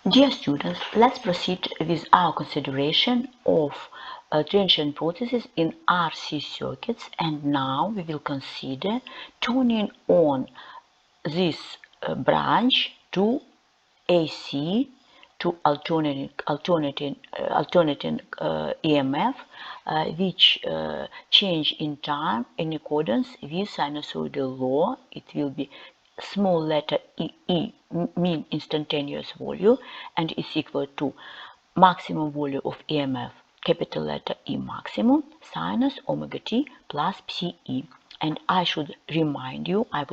Dear students, let's proceed with our consideration of transient processes in RC circuits, and now we will consider turning on this branch to AC to alternating EMF, which change in time in accordance with sinusoidal law. It will be small letter E, mean instantaneous value, and is equal to maximum value of EMF, capital letter E maximum, sinus omega t plus psi. And I would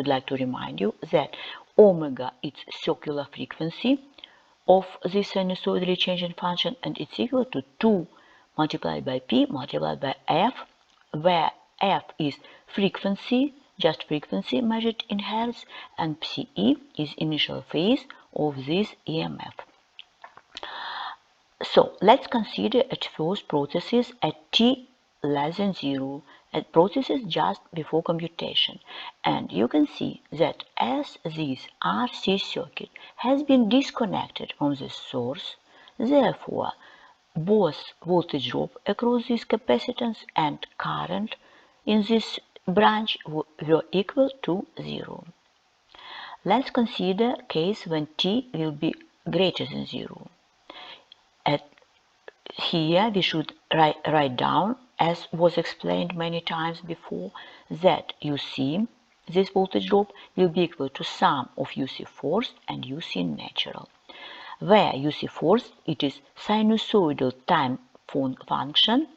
like to remind you that omega is circular frequency of this sinusoidally changing function, and it's equal to 2 multiplied by p multiplied by f, where f is frequency, just frequency measured in hertz, and psi is initial phase of this EMF. So let's consider at first processes at t less than 0, at processes just before computation. And you can see that as this RC circuit has been disconnected from the source, therefore both voltage drop across this capacitance and current in this branch were equal to 0. Let's consider case when t will be greater than 0. Here we should write down, as was explained many times before, that UC, this voltage drop, will be equal to sum of UC forced and UC natural, where UC forced, it is sinusoidal time function,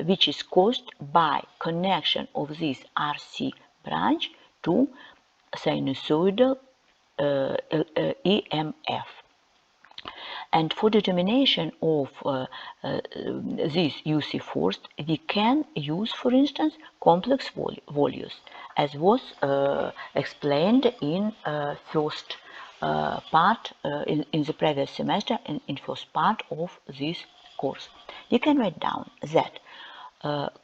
which is caused by connection of this RC branch to sinusoidal EMF. And for determination of this UC forced, we can use, for instance, complex values, as was explained in first part in the previous semester, in first part of this course. We can write down that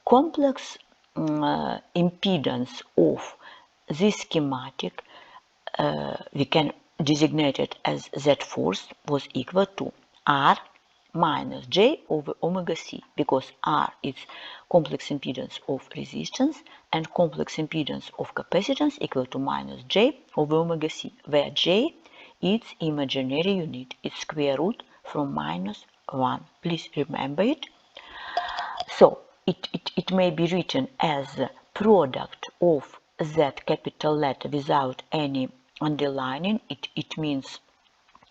complex impedance of this schematic we can designate it as Z force was equal to R minus J over omega C, because R is complex impedance of resistance and complex impedance of capacitance equal to minus J over omega C, where J is imaginary unit, it's square root from minus 1. Please remember it. So it may be written as product of Z capital letter without any underlining. It means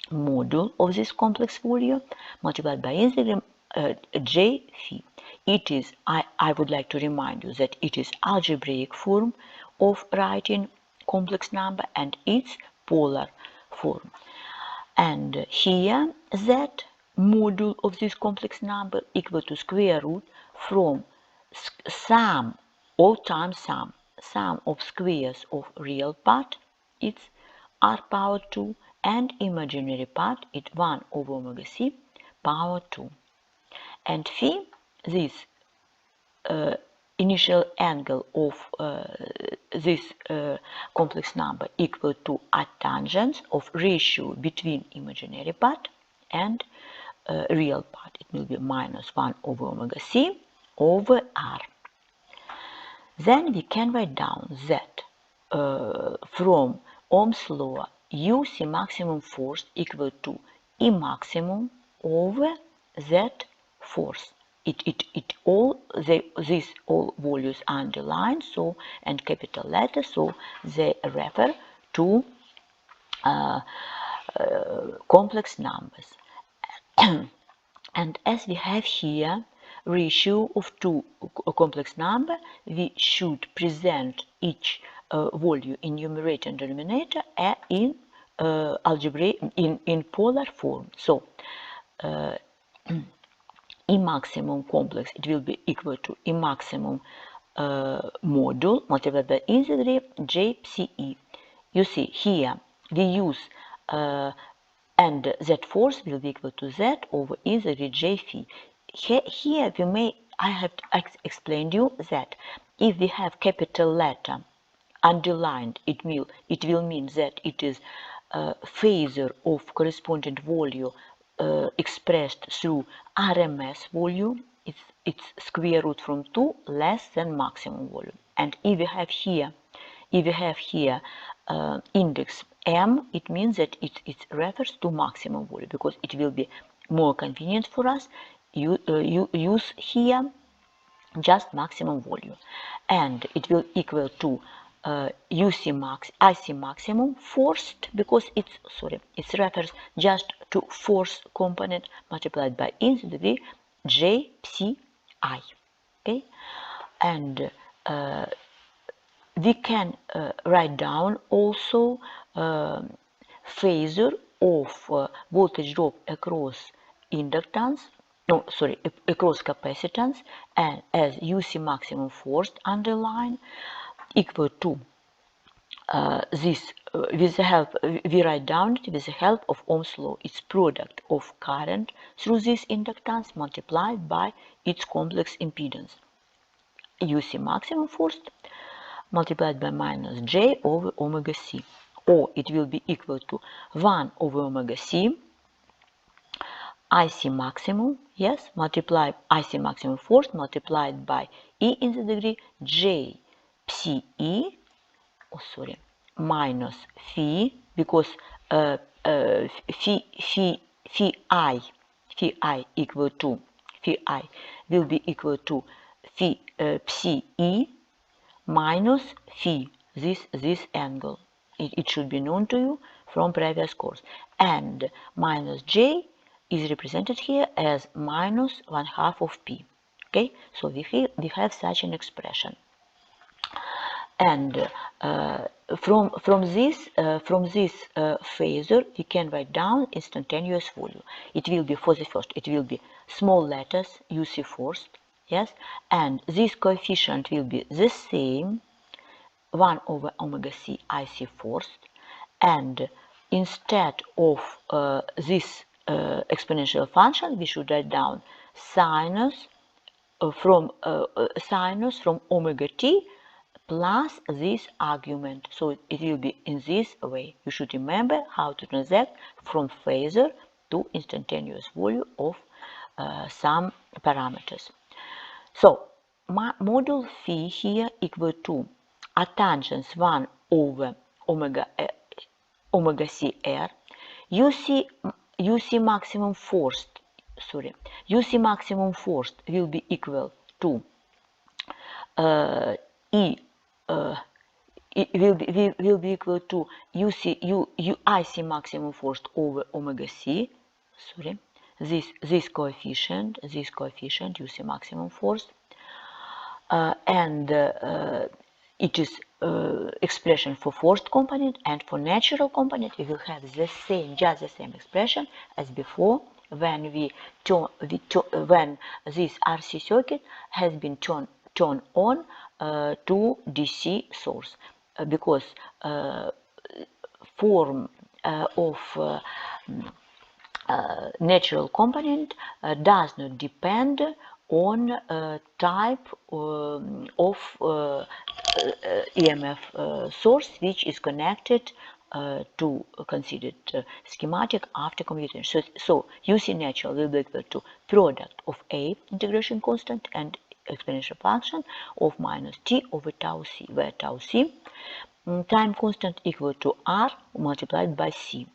module of this complex value multiplied by integral J phi. It is, I would like to remind you that it is algebraic form of writing complex number and its polar form. And here that module of this complex number equal to square root from sum, all times sum of squares of real part, it's r power 2, and imaginary part, it's 1 over omega c power 2. And phi, this initial angle of this complex number equal to adtangents of ratio between imaginary part and real part. It will be minus 1 over omega c over r. Then we can write down that from Ohm's law, UC maximum force equal to E maximum over Z force. These all values are underlined, so, and capital letters, so they refer to complex numbers. And as we have here ratio of two complex number, we should present each value in numerator and denominator in algebra in polar form. So E maximum complex, it will be equal to E maximum module multiplied by integral J psi. You see here we use and Z force will be equal to Z over integral J phi. Here I have explained you that if we have capital letter underlined, it will mean that it is phasor of corresponding volume expressed through RMS volume, it's square root from 2 less than maximum volume. And if we have here index m, it means that it refers to maximum volume, because it will be more convenient for us you use here just maximum volume, and it will equal to IC maximum forced, because it refers just to force component multiplied by in to the degree J psi I. Okay, and we can write down also phasor of voltage drop across inductance, across capacitance, and as UC maximum forced underline equal to with the help, we write down it with the help of Ohm's law. It's product of current through this inductance multiplied by its complex impedance. UC maximum forced multiplied by minus J over omega C, or it will be equal to 1 over omega C IC maximum, yes, multiply IC maximum force multiplied by E in the degree J psi E, minus phi, because phi I equal to phi I will be equal to phi psi E minus phi, this angle. It should be known to you from previous course. And minus J is represented here as minus 1/2 of P. Okay, so we have such an expression. And from this phasor we can write down instantaneous volume. It will be, for the first, it will be small letters UC forced, yes, and this coefficient will be the same, 1 over omega C IC forced, and instead of this exponential function, we should write down sinus from omega t plus this argument. So it will be in this way. You should remember how to transact from phasor to instantaneous volume of some parameters. So module phi here equal to arctangents 1 over omega C r. UC maximum forced will be equal to will be equal to IC maximum forced over omega C. This coefficient UC maximum forced, and it is expression for forced component, and for natural component we will have just the same expression as before, when when this RC circuit has been turned on to DC source, because form of natural component does not depend on type of EMF source which is connected to considered schematic after computation. So UC natural will be equal to product of A integration constant and exponential function of minus t over tau c, where tau c time constant equal to r multiplied by c.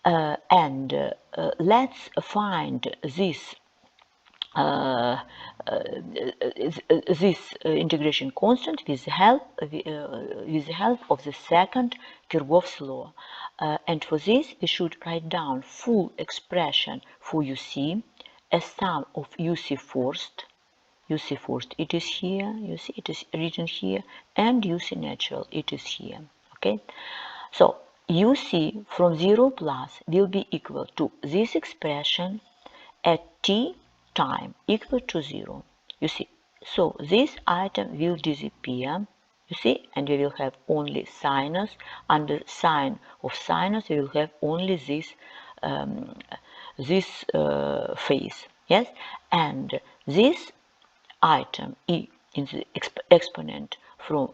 And let's find this integration constant with the help of the second Kirchhoff's law, and for this we should write down full expression for UC as sum of UC forced, it is here, you see it is written here, and UC natural, it is here. Okay, so UC from 0 plus will be equal to this expression at t time equal to 0. You see, so this item will disappear, you see, and we will have only sinus. Under sign of sinus we will have only this phase, yes, and this item E in the exponent from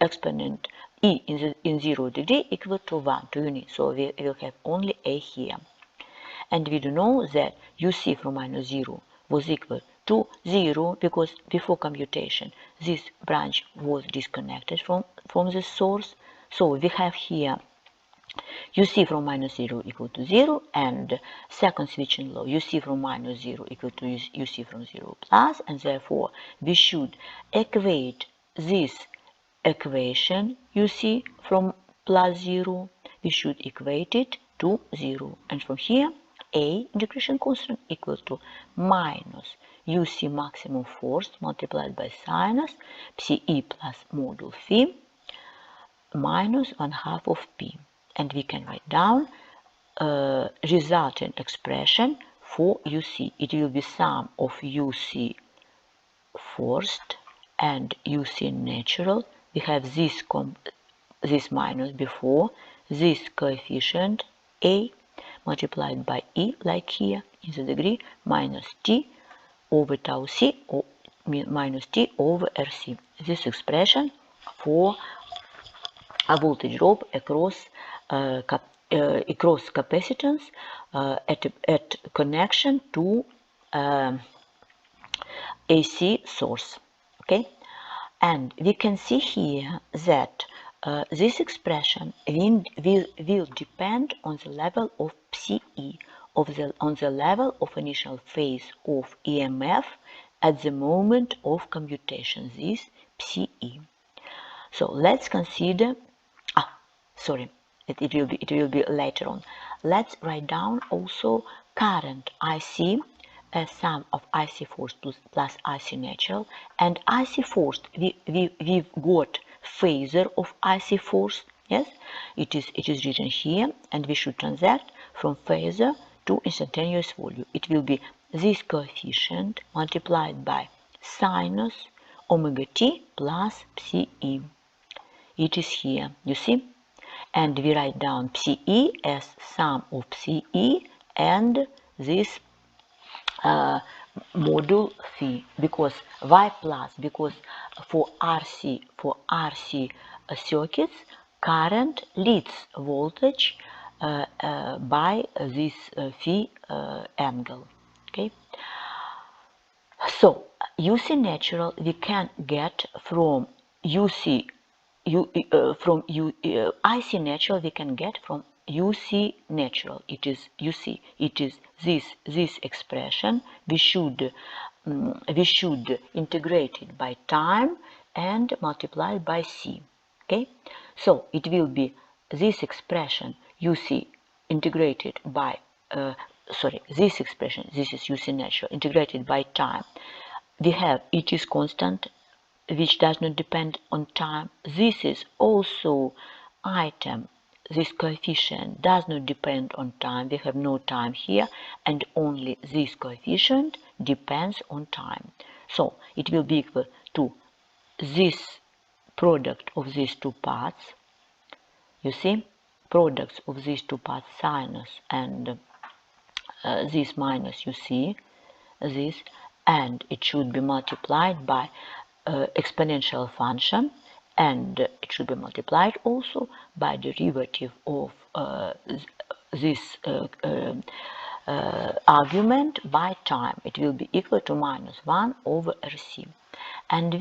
exponent e in 0 degree equal to 1 to unit. So we will have only a here. And we do know that UC from minus 0 was equal to 0 because before commutation this branch was disconnected from the source. So we have here UC from minus 0 equal to 0, and second switching law, UC from minus 0 equal to UC from 0 plus, and therefore we should equate this equation UC from plus 0, we should equate it to 0, and from here A integration constant equal to minus UC maximum force multiplied by sinus psi plus module phi minus 1/2 of p. And we can write down resulting expression for UC. It will be sum of UC forced and UC natural. We have this minus before, this coefficient A multiplied by E, like here in the degree, minus T over tau C or minus T over RC. This expression for a voltage drop across capacitance at connection to AC source. Okay, and we can see here that this expression will depend on the level of PE, on the level of initial phase of EMF at the moment of commutation, this PE. So let's consider, it will be later on. Let's write down also current IC as sum of IC force plus IC natural, and IC force we've got phasor of IC force. Yes, it is written here, and we should transact from phasor to instantaneous value. It will be this coefficient multiplied by sinus omega t plus psi. It is here, you see, and we write down psi as sum of psi and this module phi, because y plus, because for RC circuits current leads voltage by this phi angle. Okay, so UC natural we can get from IC natural we can get from UC natural. It is this expression. We should integrate it by time and multiply by C. Okay, so it will be this expression UC integrated by this expression, this is UC natural integrated by time. We have it is constant, which does not depend on time. This is also item. This coefficient does not depend on time. We have no time here, and only this coefficient depends on time. So it will be equal to this product of these two parts. You see, products of these two parts, sinus and this minus, you see this, and it should be multiplied by exponential function, and it should be multiplied also by derivative of this argument by time. It will be equal to minus 1 over RC. And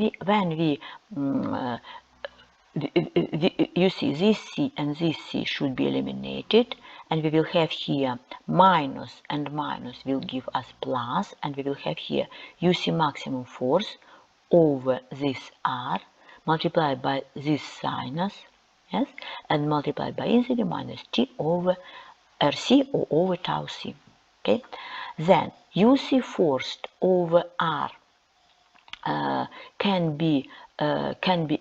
you see this C and this C should be eliminated, and we will have here minus and minus will give us plus, and we will have here UC maximum force over this R multiplied by this sinus, yes, and multiplied by incident minus T over RC or over tau C. Okay, then UC forced over R can be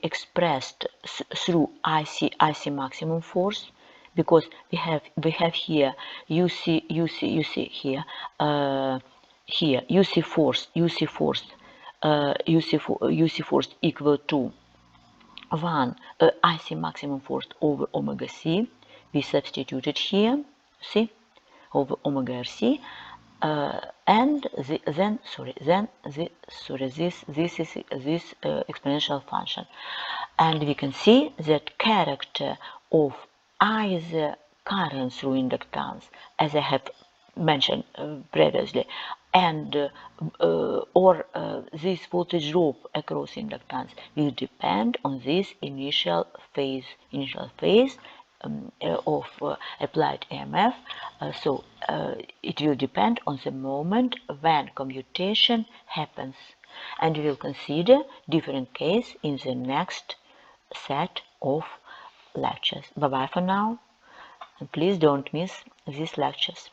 expressed through IC maximum force, because we have here UC here UC force equal to 1 IC maximum force over omega c. We substituted here, see, over omega RC, and then this is this exponential function, and we can see that character of either current through inductance, as I have mentioned previously, and or this voltage drop across inductance will depend on this initial phase of applied EMF. So it will depend on the moment when commutation happens, and we will consider different cases in the next set of lectures. Bye bye for now, and please don't miss these lectures.